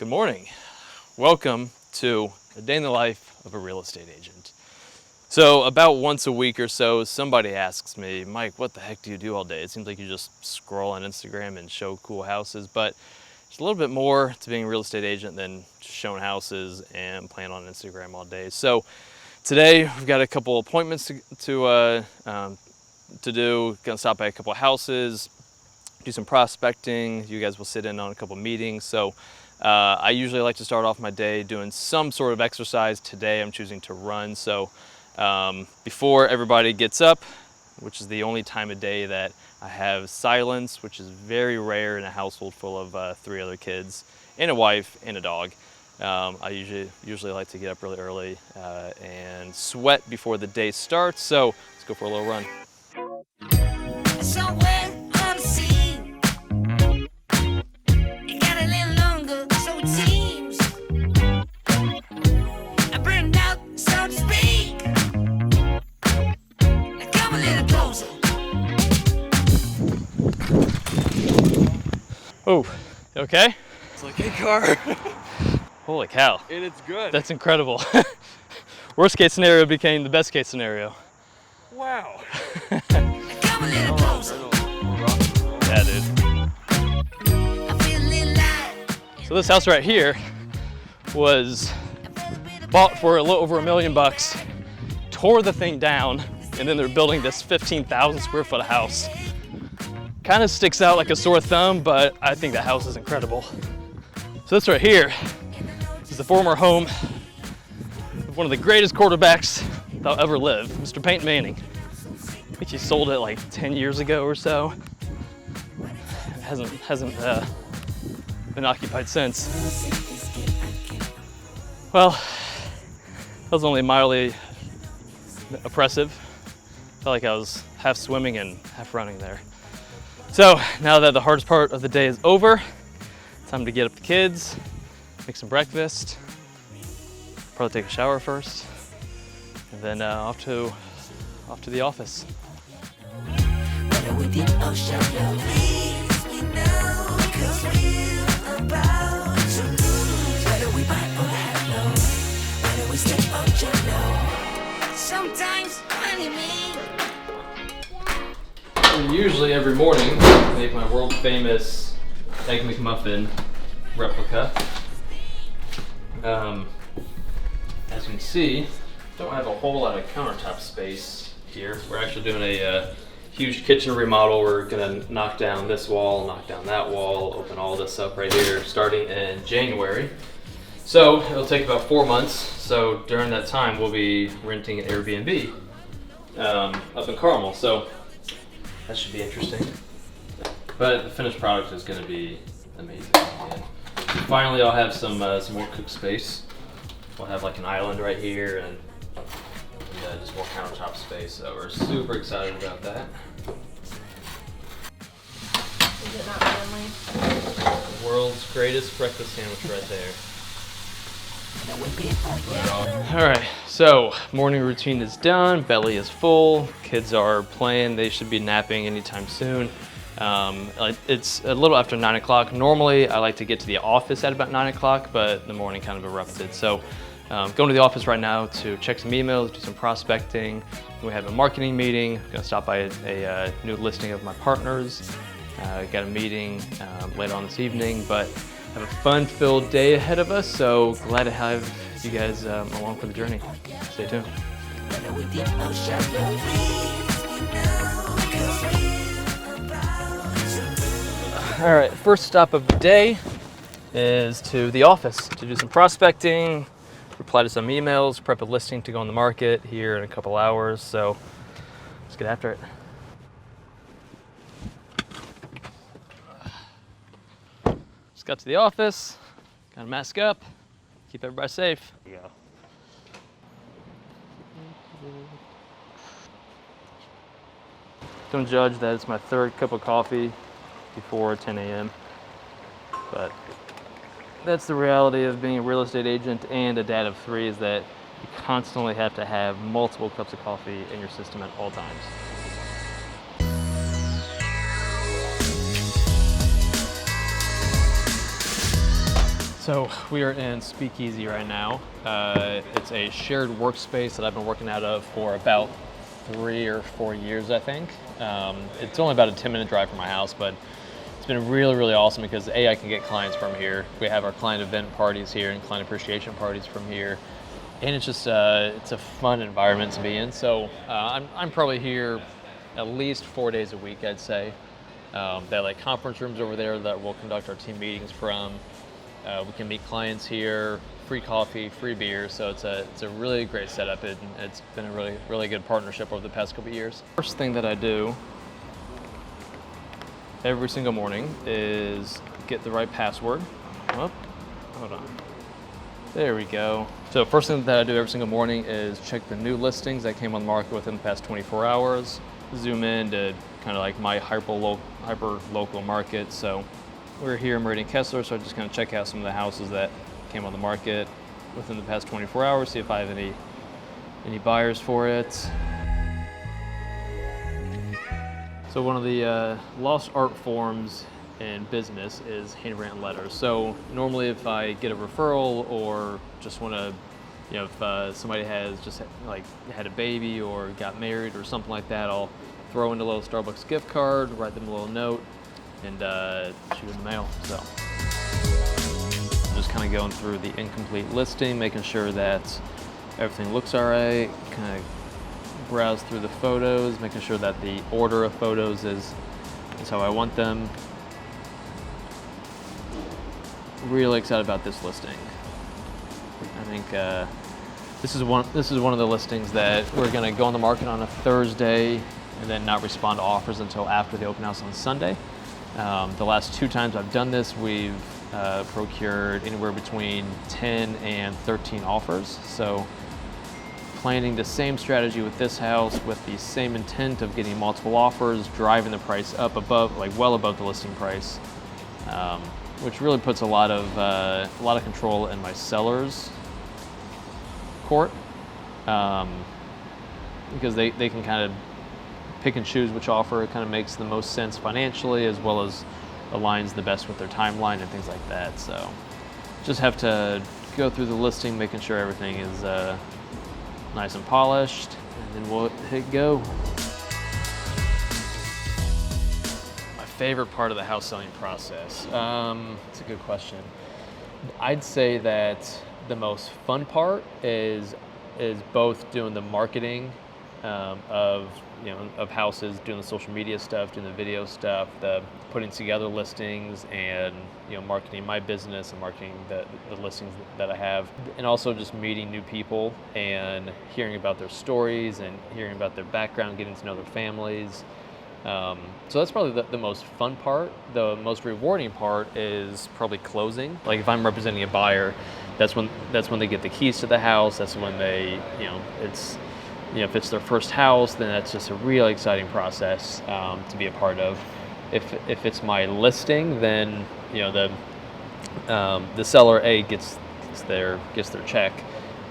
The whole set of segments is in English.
Good morning. Welcome to a day in the life of a real estate agent. So about once a week or so, somebody asks me, Mike, what the heck do you do all day? It seems like you just scroll on Instagram and show cool houses, but there's a little bit more to being a real estate agent than just showing houses and playing on Instagram all day. So today we've got a couple appointments to do. Gonna stop by a couple of houses, do some prospecting. You guys will sit in on a couple meetings. So I usually like to start off my day doing some sort of exercise. Today I'm choosing to run. So before everybody gets up, which is the only time of day that I have silence, which is very rare in a household full of 3 other kids and a wife and a dog. I usually like to get up really early and sweat before the day starts. So let's go for a little run. Oh, you okay? It's like a car. Holy cow. And it's good. That's incredible. Worst case scenario became the best case scenario. Wow. Yeah, dude. So this house right here was bought for a little over $1 million, tore the thing down, and then they're building this 15,000 square foot house. Kind of sticks out like a sore thumb, but I think the house is incredible. So this right here is the former home of one of the greatest quarterbacks that'll ever live, Mr. Peyton Manning. I think he sold it like 10 years ago or so. It hasn't been occupied since. Well, that was only mildly oppressive. Felt like I was half swimming and half running there. So now that the hardest part of the day is over, time to get up the kids, make some breakfast, probably take a shower first, and then off to the office. Usually every morning, I make my world famous Egg McMuffin replica. As you can see, don't have a whole lot of countertop space here. We're actually doing a huge kitchen remodel. We're gonna knock down this wall, knock down that wall, open all this up right here starting in January. So it'll take about 4 months. So during that time, we'll be renting an Airbnb up in Carmel. So that should be interesting. But the finished product is going to be amazing. And finally, I'll have some more cook space. We'll have like an island right here and just more countertop space. So we're super excited about that. Is it not friendly? The world's greatest breakfast sandwich right there. All right, so morning routine is done, belly is full, kids are playing, they should be napping anytime soon. It's a little after 9 o'clock. Normally I like to get to the office at about 9 o'clock, but the morning kind of erupted. So going to the office right now to check some emails, do some prospecting. We have a marketing meeting. I'm gonna stop by a new listing of my partners. Got a meeting later on this evening, but have a fun-filled day ahead of us, so glad to have you guys along for the journey. Stay tuned. All right, first stop of the day is to the office to do some prospecting, reply to some emails, prep a listing to go on the market here in a couple hours, so let's get after it. Just got to the office, gotta mask up, keep everybody safe. Yeah. Don't judge that it's my 3rd cup of coffee before 10 a.m. But that's the reality of being a real estate agent and a dad of 3, is that you constantly have to have multiple cups of coffee in your system at all times. So we are in Speakeasy right now. It's a shared workspace that I've been working out of for about 3 or 4 years, I think. It's only about a 10-minute drive from my house, but it's been really, really awesome because I can get clients from here. We have our client event parties here and client appreciation parties from here. And it's just, it's a fun environment to be in. So I'm probably here at least 4 days a week, I'd say. They have like conference rooms over there that we'll conduct our team meetings from. We can meet clients here, free coffee, free beer, so it's a really great setup. It's been a really, really good partnership over the past couple of years. First thing that I do every single morning is get the right password. Oh, hold on. There we go. So first thing that I do every single morning is check the new listings that came on the market within the past 24 hours. Zoom in to kind of like my hyper local market. So we're here in Meridian Kessler, so I just kind of check out some of the houses that came on the market within the past 24 hours, see if I have any buyers for it. So one of the lost art forms in business is handwritten letters. So normally if I get a referral or just want to, if somebody has just like had a baby or got married or something like that, I'll throw in a little Starbucks gift card, write them a little note, and shoot in the mail. So just kind of going through the incomplete listing, making sure that everything looks all right, kind of browse through the photos, making sure that the order of photos is how I want them. Really excited about this listing. I think this is one of the listings that we're going to go on the market on a Thursday and then not respond to offers until after the open house on Sunday. The last 2 times I've done this, we've procured anywhere between 10 and 13 offers. So planning the same strategy with this house with the same intent of getting multiple offers, driving the price up above, like well above the listing price, which really puts a lot of control in my seller's court, because they can kind of pick and choose which offer kind of makes the most sense financially, as well as aligns the best with their timeline and things like that. So just have to go through the listing, making sure everything is nice and polished, and then we'll hit go. My favorite part of the house selling process? It's a good question. I'd say that the most fun part is both doing the marketing of houses, doing the social media stuff, doing the video stuff, the putting together listings, and marketing my business and marketing the listings that I have, and also just meeting new people and hearing about their stories and hearing about their background, getting to know their families. So that's probably the most fun part. The most rewarding part is probably closing. Like if I'm representing a buyer, that's when they get the keys to the house. That's when they, if it's their first house, then that's just a really exciting process to be a part of. If it's my listing, then the seller gets their check,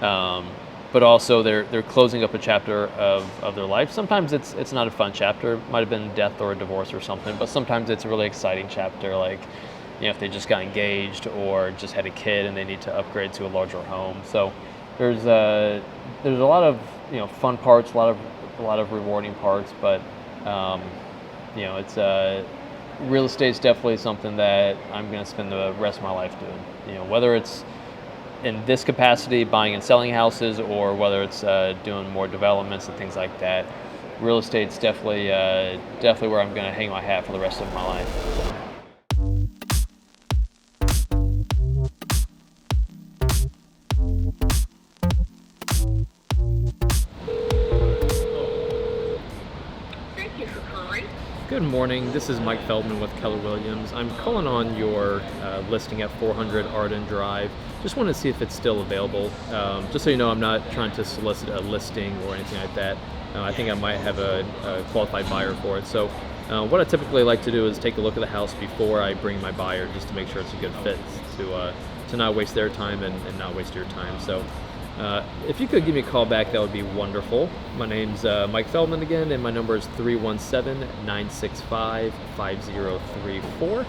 but also they're closing up a chapter of their life. Sometimes it's not a fun chapter. It might have been death or a divorce or something, but sometimes it's a really exciting chapter, like if they just got engaged or just had a kid and they need to upgrade to a larger home. So there's a lot of fun parts, a lot of rewarding parts, but it's real estate's definitely something that I'm going to spend the rest of my life doing. Whether it's in this capacity, buying and selling houses, or whether it's doing more developments and things like that. Real estate's definitely where I'm going to hang my hat for the rest of my life. So. Good morning, this is Mike Feldman with Keller Williams. I'm calling on your listing at 400 Arden Drive. Just wanted to see if it's still available. Just so you know, I'm not trying to solicit a listing or anything like that. I think I might have a qualified buyer for it. So what I typically like to do is take a look at the house before I bring my buyer, just to make sure it's a good fit, to not waste their time and not waste your time. So if you could give me a call back, that would be wonderful. My name's Mike Feldman again, and my number is 317-965-5034.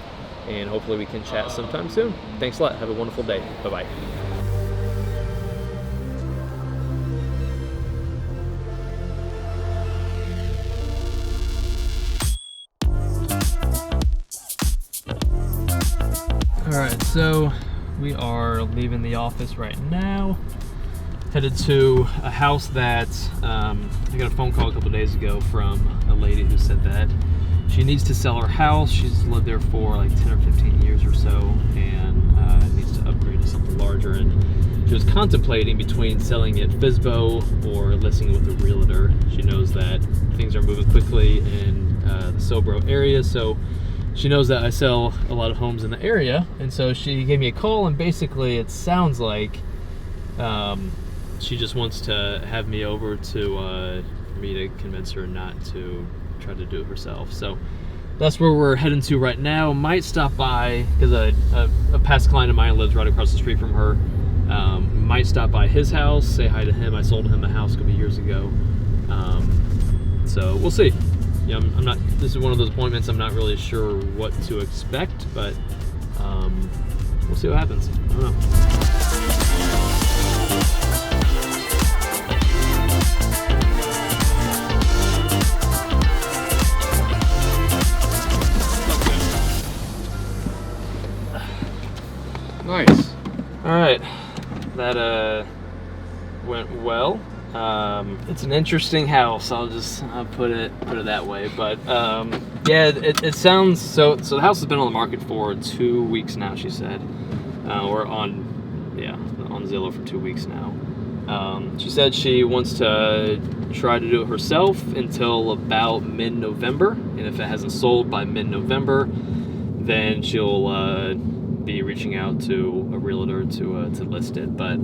and hopefully we can chat sometime soon. Thanks a lot. Have a wonderful day. Bye-bye. All right, so we are leaving the office right now, headed to a house that I got a phone call a couple days ago from a lady who said that she needs to sell her house. She's lived there for like 10 or 15 years or so, and needs to upgrade to something larger. And she was contemplating between selling it FSBO or listing it with a realtor. She knows that things are moving quickly in the Sobro area, so she knows that I sell a lot of homes in the area, and so she gave me a call, and basically it sounds like she just wants to have me over to for me to convince her not to try to do it herself. So that's where we're heading to right now. Might stop by, because a past client of mine lives right across the street from her. Might stop by his house, say hi to him. I sold him a house a couple years ago. So we'll see. Yeah, I'm not. This is one of those appointments I'm not really sure what to expect, but we'll see what happens. I don't know. Nice. All right, that went well. It's an interesting house. I'll put it that way. But yeah, it sounds so. So the house has been on the market for 2 weeks now. She said we're on Zillow for 2 weeks now. She said she wants to try to do it herself until about mid-November, and if it hasn't sold by mid-November, then she'll be reaching out to a realtor to list it. But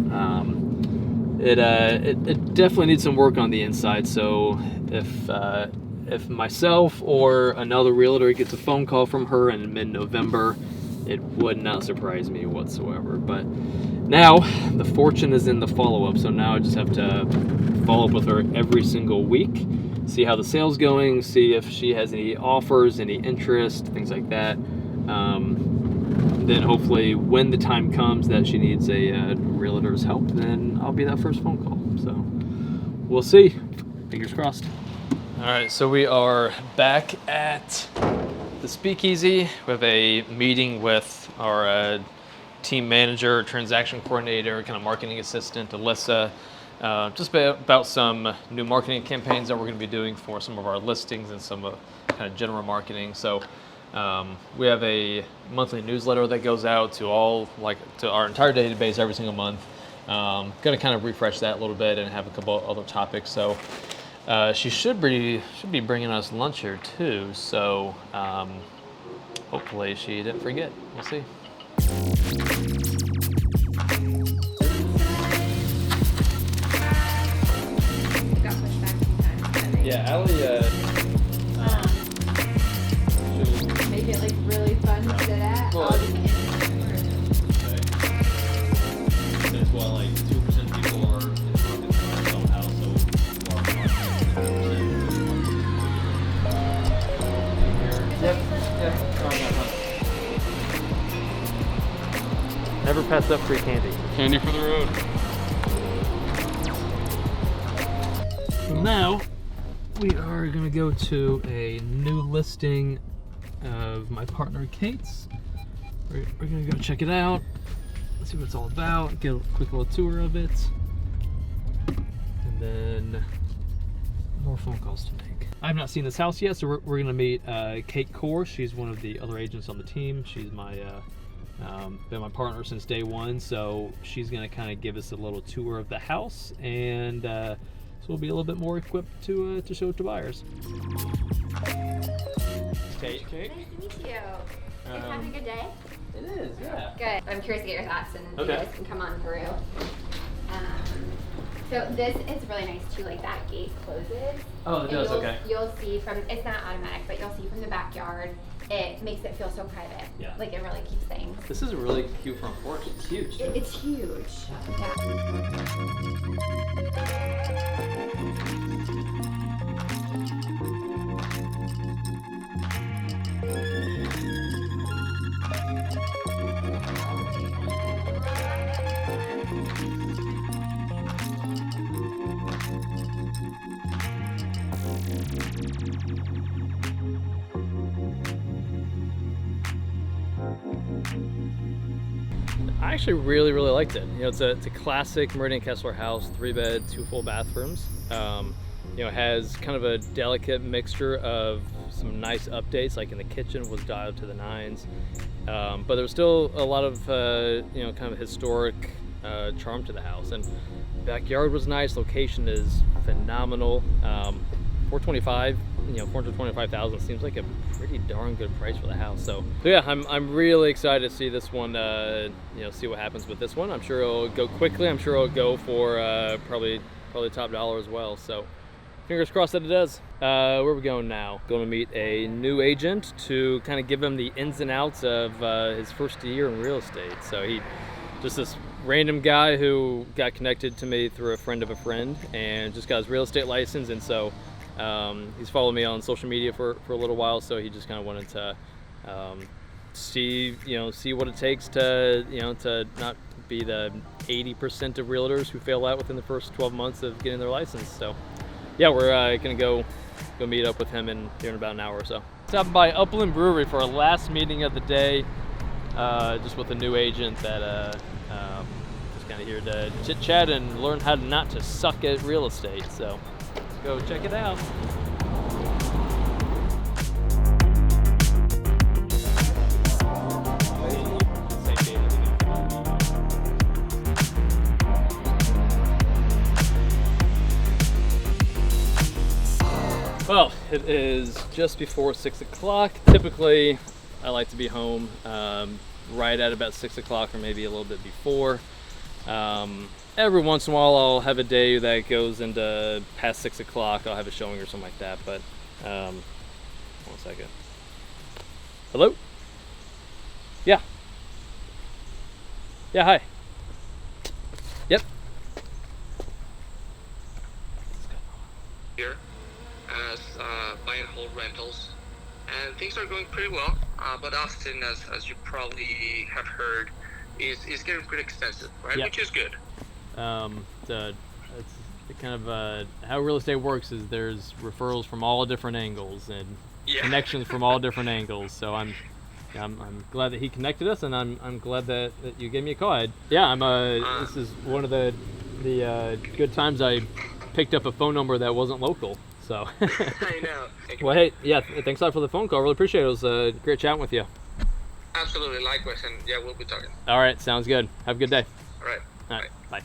it definitely needs some work on the inside. So if myself or another realtor gets a phone call from her in mid-November, it would not surprise me whatsoever. But now the fortune is in the follow-up. So now I just have to follow up with her every single week, see how the sale's going, see if she has any offers, any interest, things like that. Then hopefully when the time comes that she needs a realtor's help, then I'll be that first phone call. So we'll see. Fingers crossed. All right, so we are back at the Speakeasy. We have a meeting with our team manager, transaction coordinator, kind of marketing assistant, Alyssa, just about some new marketing campaigns that we're going to be doing for some of our listings and some kind of general marketing. So we have a monthly newsletter that goes out to our entire database every single month. Going to kind of refresh that a little bit and have a couple other topics. So she should be bringing us lunch here too. So hopefully she didn't forget. We'll see. Got pushed back 2 times. Yeah, Allie. Make it like really fun to sit at. Well, That's why like 2% people are in the market for somehow, Never pass up free candy. Candy for the road. So now we are gonna go to a new listing of my partner Kate's. We're gonna go check it out, see what it's all about, get a quick little tour of it, and then more phone calls to make. I've not seen this house yet, so we're gonna meet Kate Core. She's one of the other agents on the team. She's my been my partner since day one, so she's gonna kind of give us a little tour of the house, and so we'll be a little bit more equipped to show it to buyers. Kate. Nice to meet you. You having a good day? It is, yeah. Good. I'm curious to get your thoughts, and Okay. you guys can come on through. So this is really nice too. Like that gate closes. Oh, it does. Okay. You'll see from, it's not automatic, but you'll see from the backyard. It makes it feel so private. Yeah. Like it really keeps things. This is a really cute front porch. It's huge. Too. It's huge. Yeah. I actually really liked it. It's a classic Meridian Kessler house, 3-bed, 2 full bathrooms. Has kind of a delicate mixture of some nice updates, like in the kitchen was dialed to the nines, but there's still a lot of kind of historic charm to the house. And backyard was nice. Location is phenomenal. 425,000 seems like a pretty darn good price for the house. So yeah, I'm really excited to see this one. See what happens with this one. I'm sure it'll go quickly. I'm sure it'll go for probably top dollar as well. So fingers crossed that it does. Where are we going now? Going to meet a new agent to kind of give him the ins and outs of his first year in real estate. So he just this random guy who got connected to me through a friend of a friend and just got his real estate license. And so he's followed me on social media for a little while, so he just kind of wanted to see what it takes to not be the 80% of realtors who fail out within the first 12 months of getting their license. So yeah, we're gonna go meet up with him here in about an hour or so. Stopping by Upland Brewery for our last meeting of the day, just with a new agent that just kind of here to chit chat and learn how not to suck at real estate. So let's go check it out. Well, it is just before 6 o'clock. Typically, I like to be home right at about 6 o'clock or maybe a little bit before. Every once in a while, I'll have a day that goes into past 6 o'clock. I'll have a showing or something like that, but 1 second. Hello? Yeah. Yeah, hi. Yep. Here as buy and hold rentals, and things are going pretty well, but Austin, as you probably have heard, is getting pretty expensive, right? Yep. Which is good. It's kind of how real estate works is there's referrals from all different angles and connections from all different angles. So I'm glad that he connected us, and I'm glad that you gave me a call. This is one of the good times I picked up a phone number that wasn't local. So I know. well, hey, yeah, thanks a lot for the phone call. Really appreciate it. It was great chatting with you. Absolutely, likewise, and yeah, we'll be talking. All right, sounds good. Have a good day. All right. All right, bye.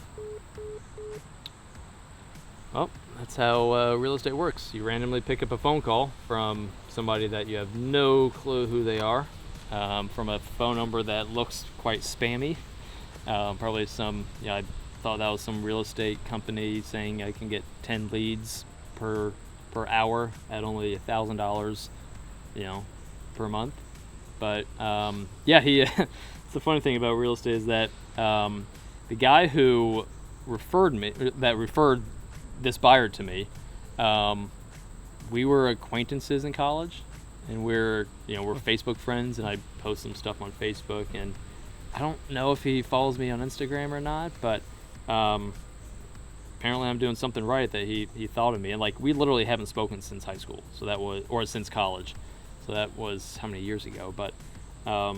Well, that's how real estate works. You randomly pick up a phone call from somebody that you have no clue who they are, from a phone number that looks quite spammy. Probably some, I thought that was some real estate company saying I can get 10 leads per hour at only $1,000, per month. But it's the funny thing about real estate is that the guy who referred this buyer to me, we were acquaintances in college, and we're Facebook friends, and I post some stuff on Facebook, and I don't know if he follows me on Instagram or not, but apparently I'm doing something right that he thought of me. And like, we literally haven't spoken since high school, or since college, so that was how many years ago. But I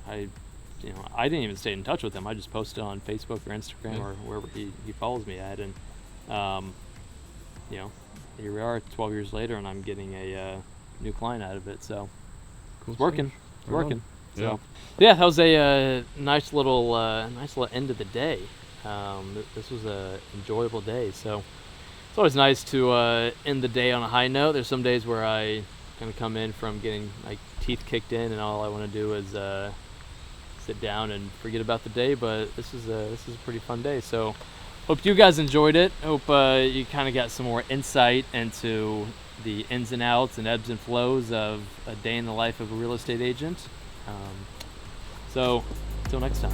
didn't even stay in touch with him. I just posted on Facebook or Instagram or wherever he follows me at, and here we are 12 years later, and I'm getting a new client out of it. So Cool. it's working. It's working. Yeah. So yeah, that was a nice little end of the day. This was a enjoyable day. So it's always nice to end the day on a high note. There's some days where I kind of come in from getting my teeth kicked in, and all I want to do is sit down and forget about the day. But this is a pretty fun day. So hope you guys enjoyed it. Hope you kind of got some more insight into the ins and outs and ebbs and flows of a day in the life of a real estate agent. So until next time.